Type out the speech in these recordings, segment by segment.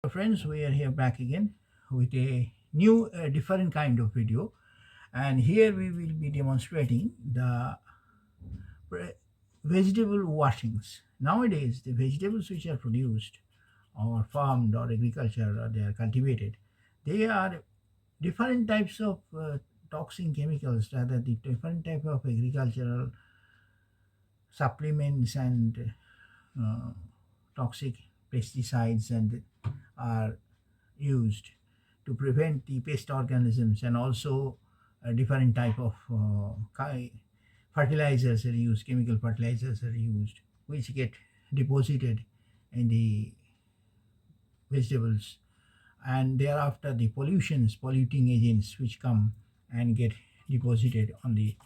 Hello friends, we are here back again with a new different kind of video, and here we will be demonstrating the pre- vegetable washings. Nowadays the vegetables which are produced or farmed or agriculture or they are cultivated, they are different types of toxic chemicals, rather the different type of agricultural supplements and uh, toxic pesticides and are used to prevent the pest organisms, and also a different type of fertilizers are used, chemical fertilizers are used, which get deposited in the vegetables, and thereafter the polluting agents which come and get deposited on the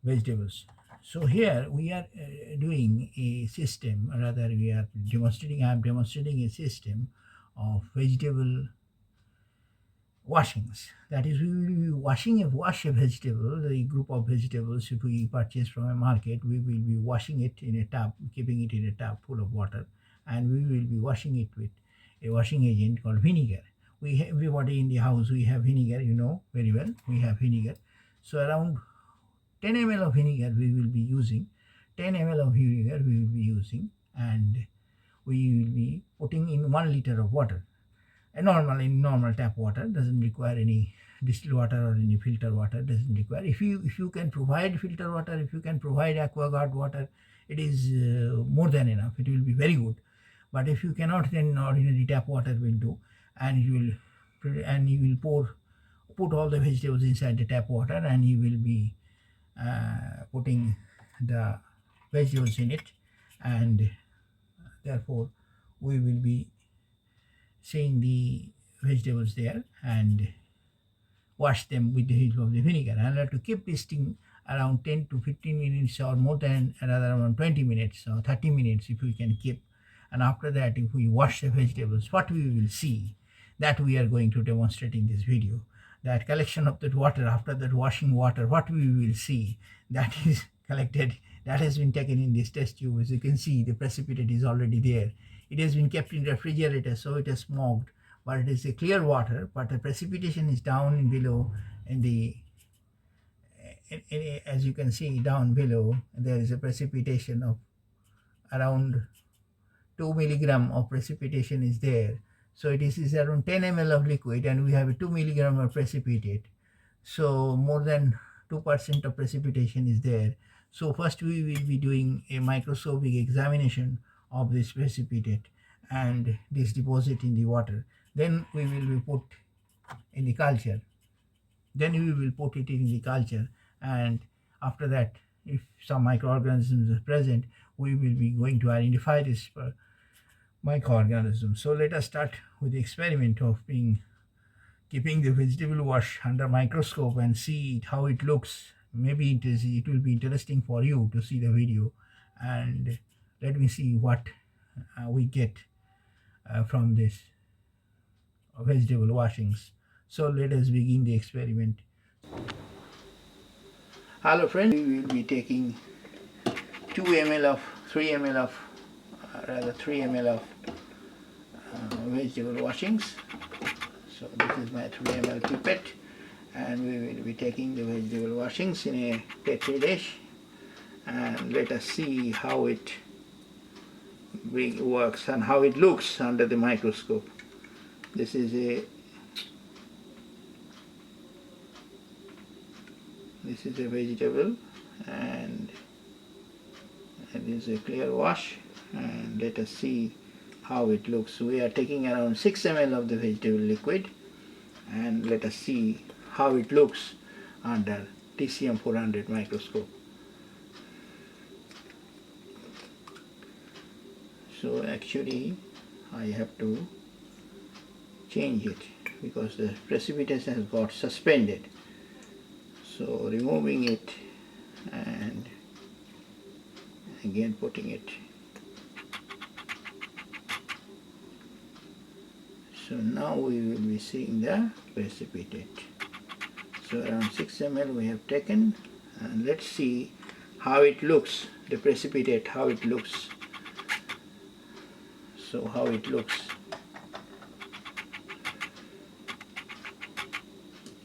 vegetables. So here we are doing a system, rather we are demonstrating, I am demonstrating a system of vegetable washings. That is, we will be wash a vegetable, the group of vegetables. If we purchase from a market, we will be washing it in a tub, keeping it in a tub full of water, and we will be washing it with a washing agent called vinegar. Everybody in the house, we have vinegar, you know very well, we have vinegar. So around 10 ml of vinegar we will be using, 10 ml of vinegar we will be using, and we will be putting in 1 liter of water. Normal tap water, doesn't require any distilled water or any filter water, doesn't require. If you can provide filter water, if you can provide aqua water, it is more than enough, it will be very good. But if you cannot, then ordinary tap water will do, and you will put all the vegetables inside the tap water, and you will be putting the vegetables in it, and therefore we will be seeing the vegetables there and wash them with the help of the vinegar, and have to keep this thing around 10 to 15 minutes, or more than, rather around 20 minutes or 30 minutes if we can keep. And after that, if we wash the vegetables, what we will see, that we are going to demonstrate in this video. That collection of that water, after that washing water, what we will see, that is collected, that has been taken in this test tube. As you can see, the precipitate is already there. It has been kept in refrigerator, so it is smoked, but it is a clear water, but the precipitation is down in below in the as you can see down below, there is a precipitation of around 2 milligram of precipitation is there. So it is around 10 ml of liquid, and we have a 2 milligram of precipitate. So more than 2% of precipitation is there. So first we will be doing a microscopic examination of this precipitate and this deposit in the water. Then we will be put in the culture. Then we will put it in the culture, and after that, if some microorganisms are present, we will be going to identify this microorganism. So let us start with the experiment of keeping the vegetable wash under microscope and see how it looks. Maybe it will be interesting for you to see the video, and let me see what we get from this vegetable washings. So let us begin the experiment. Hello friends, we will be taking 2 ml of 3 ml of rather 3 ml of vegetable washings. So this is my 3 ml pipette, and we will be taking the vegetable washings in a petri dish, and let us see how it works and how it looks under the microscope. This is a vegetable, and it is a clear wash, and let us see how it looks. We are taking around 6 ml of the vegetable liquid, and let us see how it looks under TCM 400 microscope. So actually I have to change it because the precipitation has got suspended. So removing it and again putting it. So now we will be seeing the precipitate. So around 6 ml we have taken, and let's see how it looks, the precipitate, how it looks. So how it looks.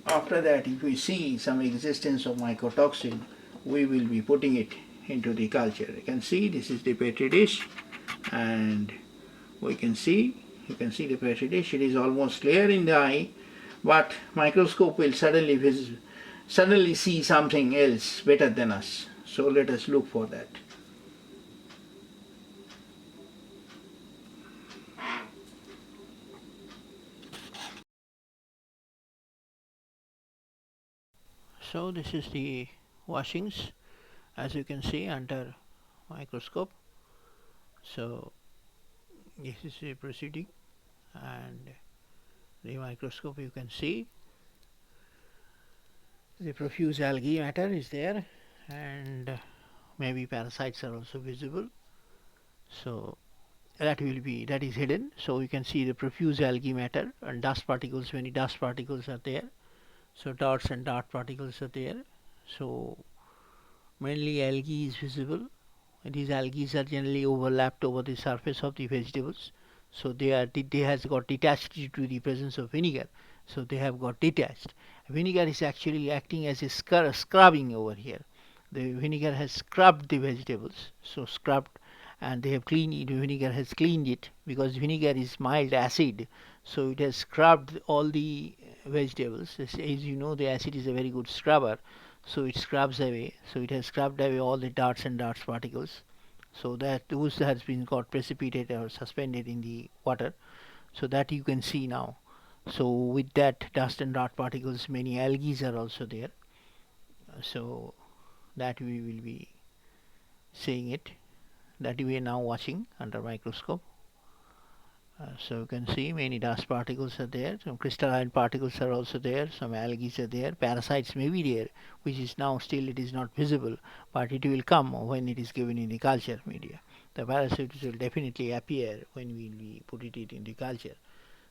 After that, if we see some existence of mycotoxin, we will be putting it into the culture. You can see this is the petri dish, and you can see the petri dish. It is almost clear in the eye, but microscope will suddenly see something else better than us. So let us look for that. So this is the washings, as you can see under microscope. So this is the proceeding, and the microscope you can see the profuse algae matter is there, and maybe parasites are also visible. So that is hidden. So you can see the profuse algae matter and dust particles. Many dust particles are there. So dots and dart particles are there. So mainly algae is visible. And these algae are generally overlapped over the surface of the vegetables. So they has got detached due to the presence of vinegar. So they have got detached. Vinegar is actually acting as a scrubbing over here. The vinegar has scrubbed the vegetables. So scrubbed, and they have cleaned it. Vinegar has cleaned it because vinegar is mild acid. So it has scrubbed all the vegetables. As you know, the acid is a very good scrubber. So it scrubs away. So it has scrubbed away all the darts and darts particles. So that those has been got precipitated or suspended in the water. So that you can see now. So with that dust and dart particles, many algae are also there. So that we will be seeing it. That we are now watching under microscope. So you can see many dust particles are there, some crystalline particles are also there, some algae are there, parasites may be there, which is now still it is not visible, but it will come when it is given in the culture media. The parasites will definitely appear when we put it in the culture.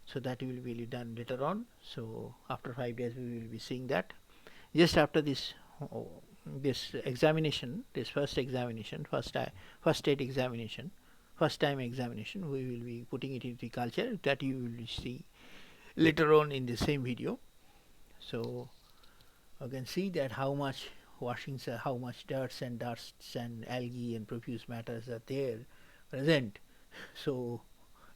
So that will be done later on. So after 5 days we will be seeing that. Just after this this examination, this first examination, first state examination, first time examination, we will be putting it into the culture. That you will see later on in the same video. So you can see that how much washings are, how much dirts and dusts and algae and profuse matters are there present. So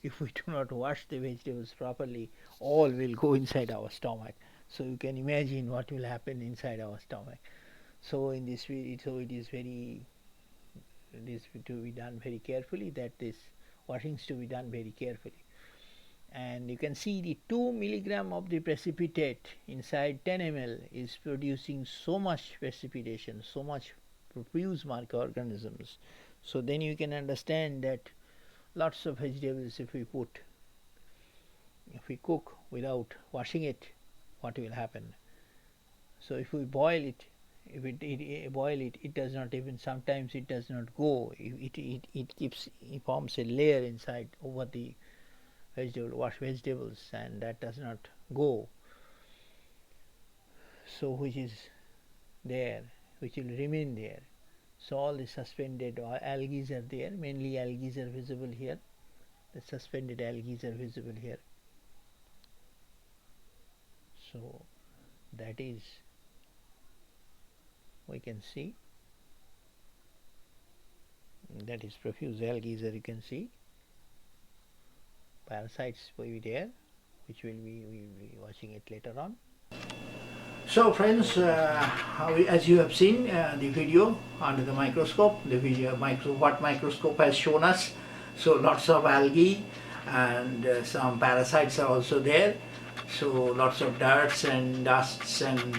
if we do not wash the vegetables properly, all will go inside our stomach. So you can imagine what will happen inside our stomach. So in this way, it is to be done very carefully, that this washings to be done very carefully. And you can see the 2 milligram of the precipitate inside 10 ml is producing so much precipitation, so much profuse microorganisms. So then you can understand that lots of vegetables, if we cook without washing it, what will happen? So if we boil it, if it boil it, it does not even, sometimes it does not go. It forms a layer inside over the washed vegetables, and that does not go. So which is there, which will remain there. So all the suspended algae are there. Mainly algae are visible here. The suspended algae are visible here. So that is, we can see, that is profuse algae, as you can see. Parasites will be there, which we will be watching it later on. So friends, as you have seen the video under the microscope, the video what microscope has shown us. So lots of algae and some parasites are also there. So lots of dirts and dusts and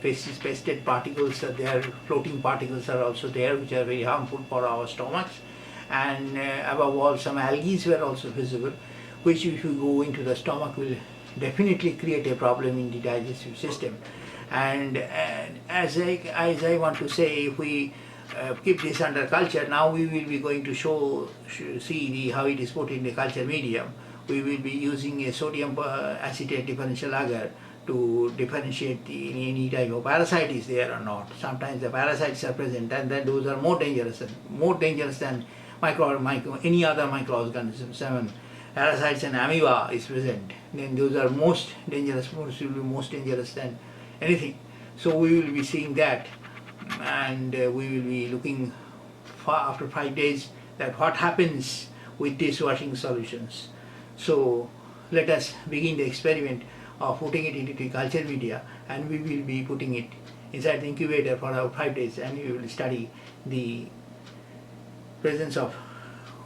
pasted particles are there, floating particles are also there, which are very harmful for our stomachs. And above all, some algae were also visible, which if you go into the stomach will definitely create a problem in the digestive system. And as I want to say, if we keep this under culture, now we will be going to see how it is put in the culture medium. We will be using a sodium acetate differential agar to differentiate any type of parasite is there or not. Sometimes the parasites are present, and then those are more dangerous than any other microorganisms. parasites and amoeba is present, then those are most dangerous, possibly most dangerous than anything. So we will be seeing that, and we will be looking after 5 days that what happens with these washing solutions. So let us begin the experiment of putting it into the culture media, and we will be putting it inside the incubator for about 5 days, and we will study the presence of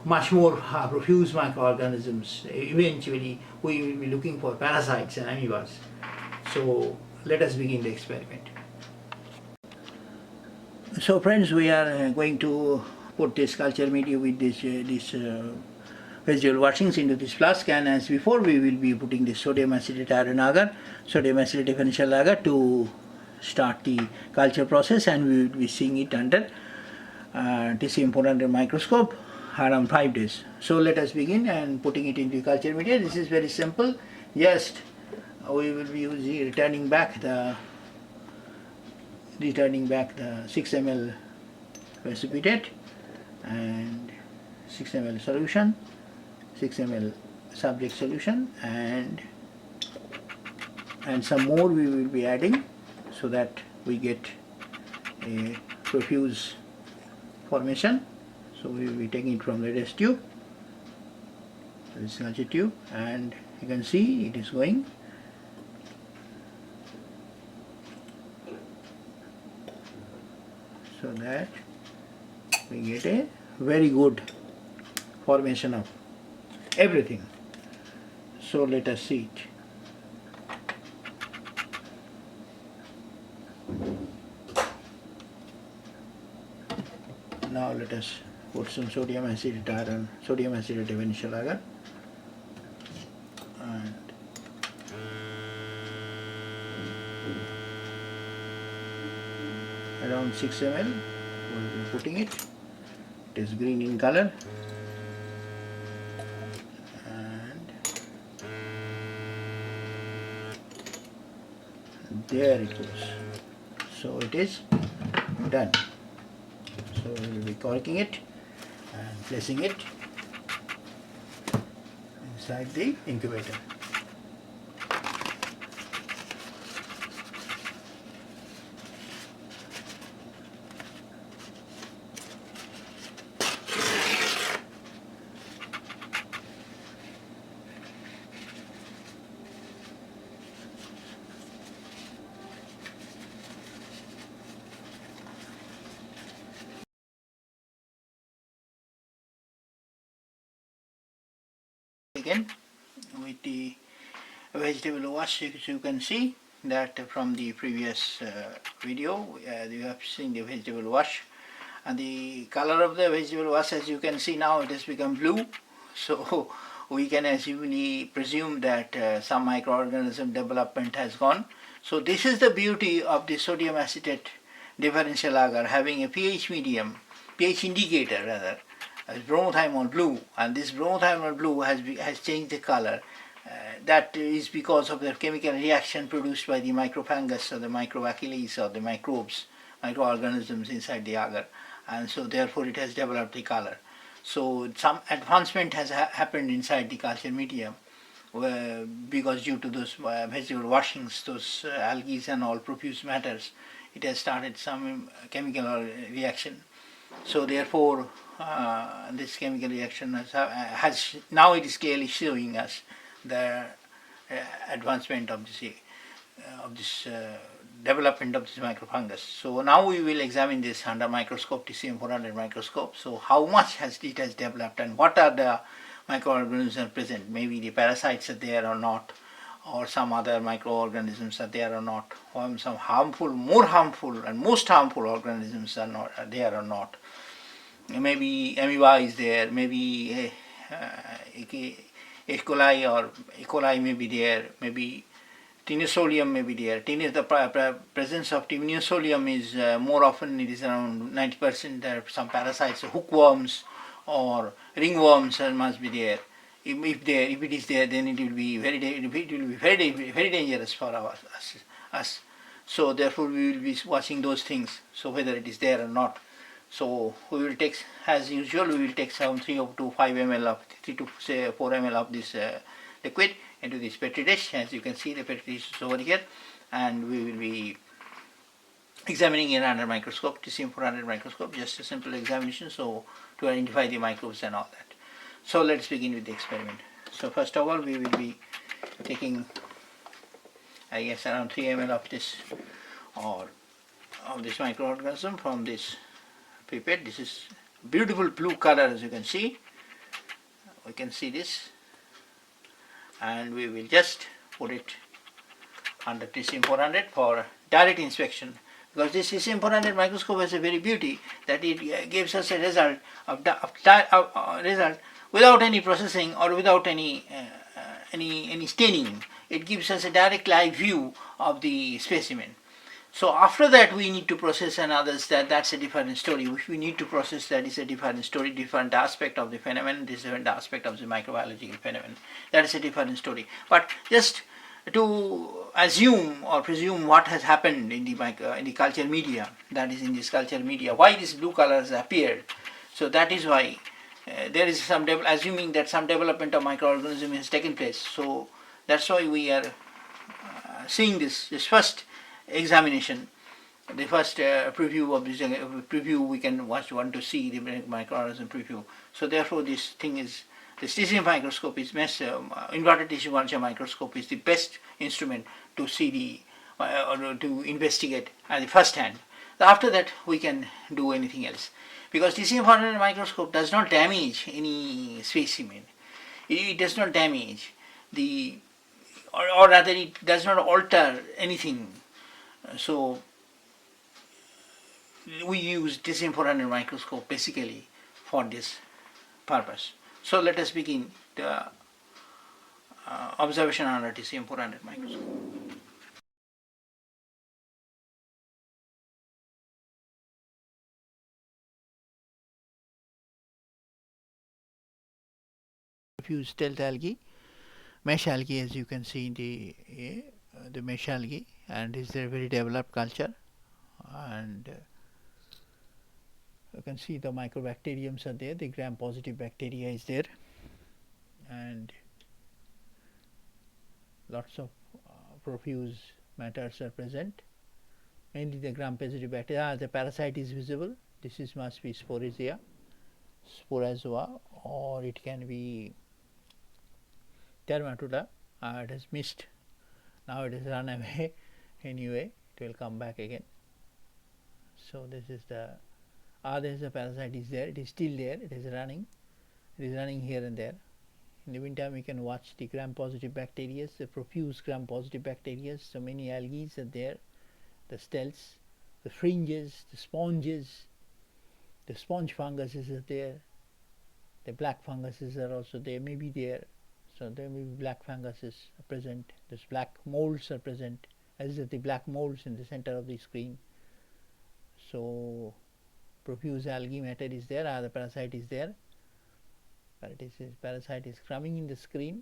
much more profuse microorganisms. Eventually we will be looking for parasites and amoebas. So let us begin the experiment. So friends, we are going to put this culture media with this vegetable washings into this flask, and as before we will be putting this sodium acetate iron agar, sodium acetate differential agar to start the culture process, and we will be seeing it under TCM 400 microscope around 5 days. So let us begin and putting it into culture media. This is very simple. Just we will be using returning back the 6 ml precipitate and 6 ml solution, 6 ml subject solution, and some more we will be adding so that we get a profuse formation. So we will be taking it from the test tube, this culture tube, and you can see it is going. So that we get a very good formation of everything. So let us see it. Now let us put some sodium acetate iron, sodium acetate differential agar, and around 6 ml we will be putting it. It is green in color, and there it goes. So it is done. So we will be corking it and placing it inside the incubator. Again with the vegetable wash, you can see that from the previous video you have seen the vegetable wash, and the color of the vegetable wash, as you can see now, it has become blue. So we can assumably presume that some microorganism development has gone. So this is the beauty of the sodium acetate differential agar, having a pH indicator rather, as bromothymol blue, and this bromothymol blue has changed the color. That is because of the chemical reaction produced by the microfungus or the microbacilles or the microorganisms inside the agar, and so therefore it has developed the color. So some advancement has happened inside the culture medium because due to those vegetable washings, those algae and all profuse matters, it has started some chemical reaction. So therefore this chemical reaction has now it is clearly showing us the advancement of this development of this microfungus. So now we will examine this under microscope, TCM 400 microscope. So how much it has developed, and what are the microorganisms present? Maybe the parasites are there or not, or some other microorganisms are there or not, or some more harmful and most harmful organisms are there or not. Maybe amoeba is there, maybe E. coli or E. coli may be there, maybe Teninosolium may be there. The presence of Teninosolium is more often, it is around 90%. There are some parasites, hookworms or ringworms must be there. If it is there, then it will be very dangerous for us. So therefore we will be watching those things. So whether it is there or not. So we will take, as usual, we will take some 3 to 5 ml of 3 to say 4 ml of this liquid into this petri dish. As you can see, the petri dish is over here, and we will be examining it under microscope, TCM400 microscope, just a simple examination, so to identify the microbes and all that. So let's begin with the experiment. So first of all, we will be taking, I guess, around 3 ml of this, or of this microorganism from this pipette. This is beautiful blue color, as you can see. We can see this, and we will just put it under TCM400 for direct inspection, because this TCM400 microscope has a very beauty that it gives us a result result without any processing or without any staining. It gives us a direct live view of the specimen. So after that we need to process and others, that's a different story. If we need to process, that is a different story, different aspect of the phenomenon, different aspect of the microbiological phenomenon. That is a different story. But just to assume or presume what has happened in the culture media, that is in this culture media, why this blue color has appeared. So that is why there is some assuming that some development of microorganism has taken place. So that's why we are seeing this first examination, the first preview of this preview. We can want to see the microorganism preview. So therefore this thing is, this tissue microscope is inverted tissue culture microscope is the best instrument to see the or to investigate at the first hand. After that we can do anything else, because TCM400 microscope does not damage any specimen. It does not damage the, or rather it does not alter anything. So we use TCM400 microscope basically for this purpose. So let us begin the observation under TCM400 microscope. Use stealth algae, mesh algae, as you can see in the mesh algae, and is a very developed culture, and you can see the microbacteriums are there, the gram positive bacteria is there, and lots of profuse matters are present, mainly the gram positive bacteria. The parasite is visible. This is must be sporozoa, or it can be Dermatula. It has missed. Now it has run away. Anyway, it will come back again. So this is the, there is a parasite is there. It is still there. It is running. It is running here and there. In the meantime, we can watch the gram positive bacteria, the profuse gram positive bacteria. So many algae are there. The stealths, the fringes, the sponges, the sponge funguses are there. The black funguses are also there. Maybe there. So there may be black funguses are present. These black molds are present. As is the black molds in the center of the screen. So profuse algae matter is there. The parasite is there. Parasite is coming in the screen.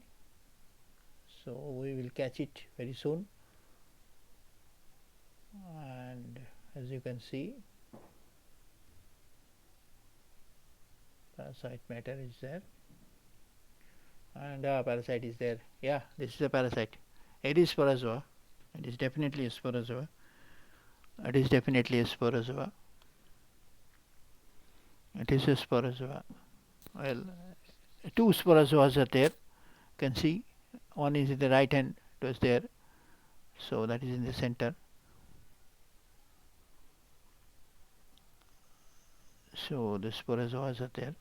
So we will catch it very soon. And as you can see, parasite matter is there. And parasite is there. Yeah, this is a parasite. It is sporozoa. It is definitely a sporozoa. It is definitely a sporozoa. It is a sporozoa. Well, two sporozoas are there. You can see one is in the right hand. It was there. So that is in the center. So the sporozoas are there.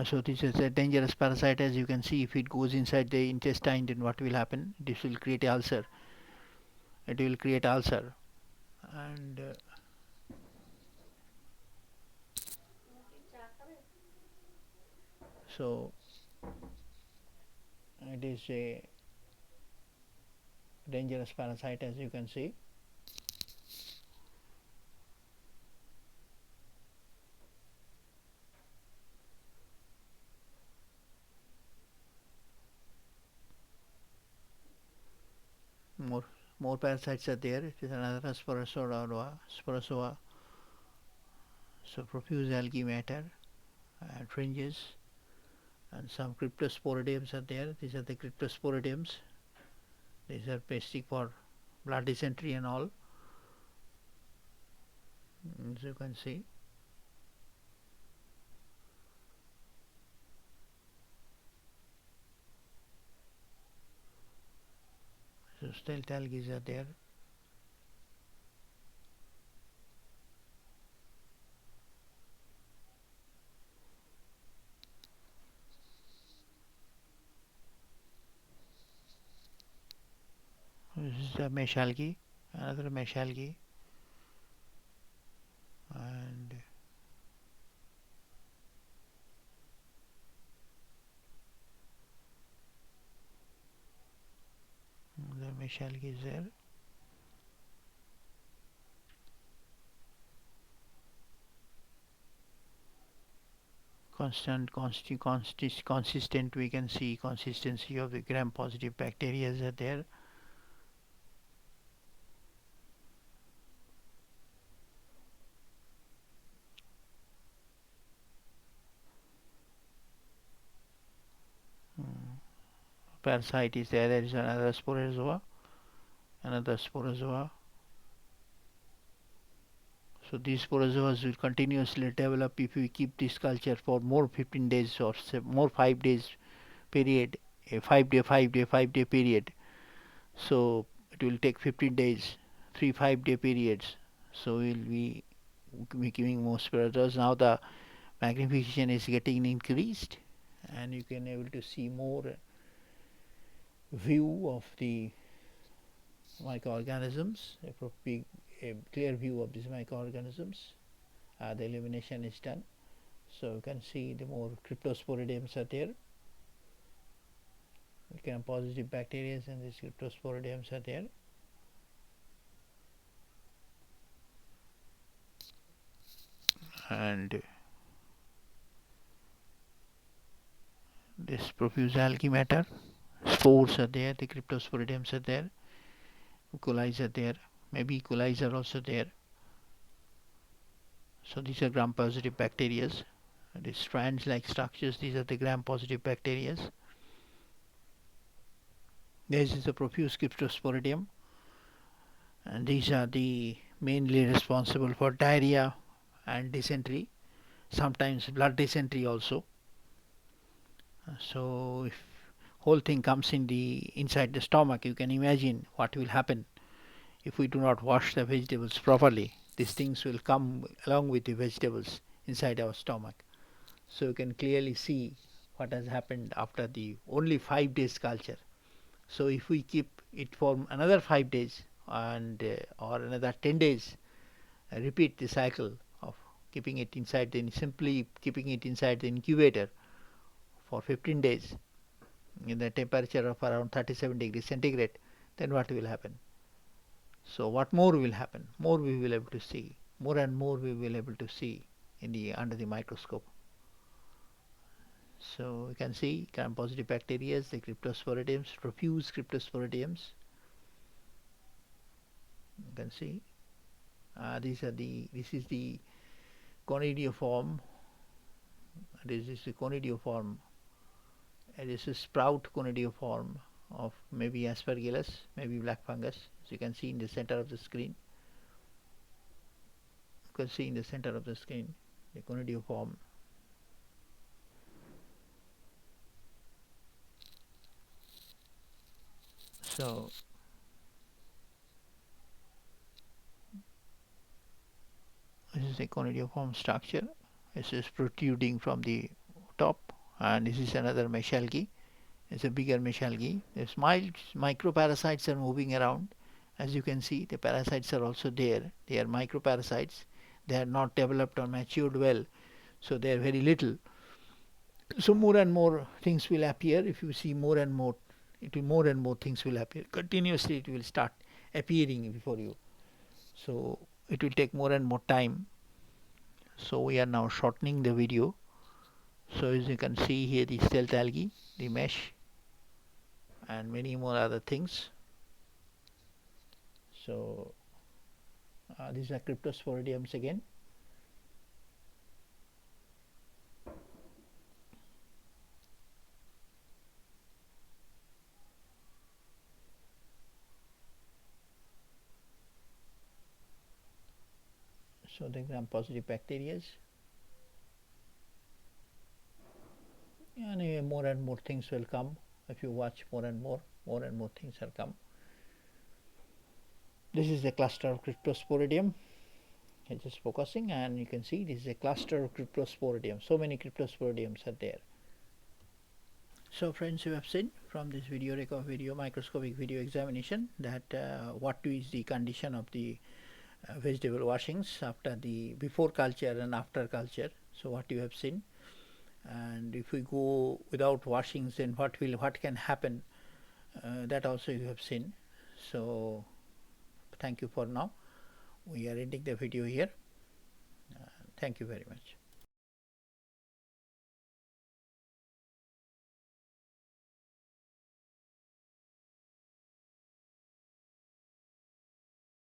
So this is a dangerous parasite. As you can see, if it goes inside the intestine, then what will happen? This will create ulcer. It will create ulcer, and so it is a dangerous parasite, as you can see. More parasites are there. It is another sporozoa. So profuse algae matter and fringes, and some cryptosporidiums are there. These are the cryptosporidiums. These are basic for blood dysentery and all. As you can see. So stealth algae are there. This is the mesh algae, another mesh algae, and the mesh algae is there. Consistent, we can see consistency of the gram positive bacteria are there. Parasite is there. There is another sporozoa. So these sporozoas will continuously develop if we keep this culture for more 15 days or more 5 days period, a 5 day period. So it will take 15 days, 3 5 day periods. So we'll be giving more sporozoas. Now the magnification is getting increased, and you can able to see more view of the microorganisms, a clear view of these microorganisms. The elimination is done. So you can see the more cryptosporidiums are there. Gram positive bacteria and these cryptosporidiums are there. And this profuse algae matter, spores are there, the cryptosporidiums are there, E. coli are there, maybe E. coli are also there. So these are gram positive bacteria. The strands like structures, these are the gram positive bacteria. This is the profuse cryptosporidium, and these are the mainly responsible for diarrhea and dysentery, sometimes blood dysentery also. So if whole thing comes in the inside the stomach, you can imagine what will happen if we do not wash the vegetables properly. These things will come along with the vegetables inside our stomach. So you can clearly see what has happened after the only 5 days culture. So if we keep it for another 5 days and or another 10 days, repeat the cycle of keeping it inside simply keeping it inside the incubator for 15 days in the temperature of around 37 degrees centigrade, then what will happen? So what more will happen? More we will able to see. More and more we will able to see in the under the microscope. So you can see gram-positive bacteria, the cryptosporidiums, profuse cryptosporidiums. You can see this is the conidioform. This is the conidioform. This is sprout conidioform of maybe aspergillus, maybe black fungus. As you can see in the center of the screen. You can see in the center of the screen the conidioform. So this is a conidioform structure. This is protruding from the top, and this is another mesh algae. It's a bigger mesh algae. The mild microparasites are moving around. As you can see, the parasites are also there. They are microparasites. They are not developed or matured well, so they are very little. So more and more things will appear. If you see more and more, more and more things will appear. Continuously it will start appearing before you. So it will take more and more time. So we are now shortening the video. So as you can see here, the stealth algae, the mesh, and many more other things. So these are cryptosporidiums again. So the gram-positive bacteria, and more and more things will come. If you watch more and more things will come. This is a cluster of cryptosporidium. I'm just focusing, and you can see this is a cluster of cryptosporidium. So many cryptosporidiums are there. So friends, you have seen from this microscopic video examination that what is the condition of the vegetable washings after the before culture and after culture. So what you have seen, and if we go without washings, then what can happen, that also you have seen. So thank you for now. We are ending the video here. Thank you very much.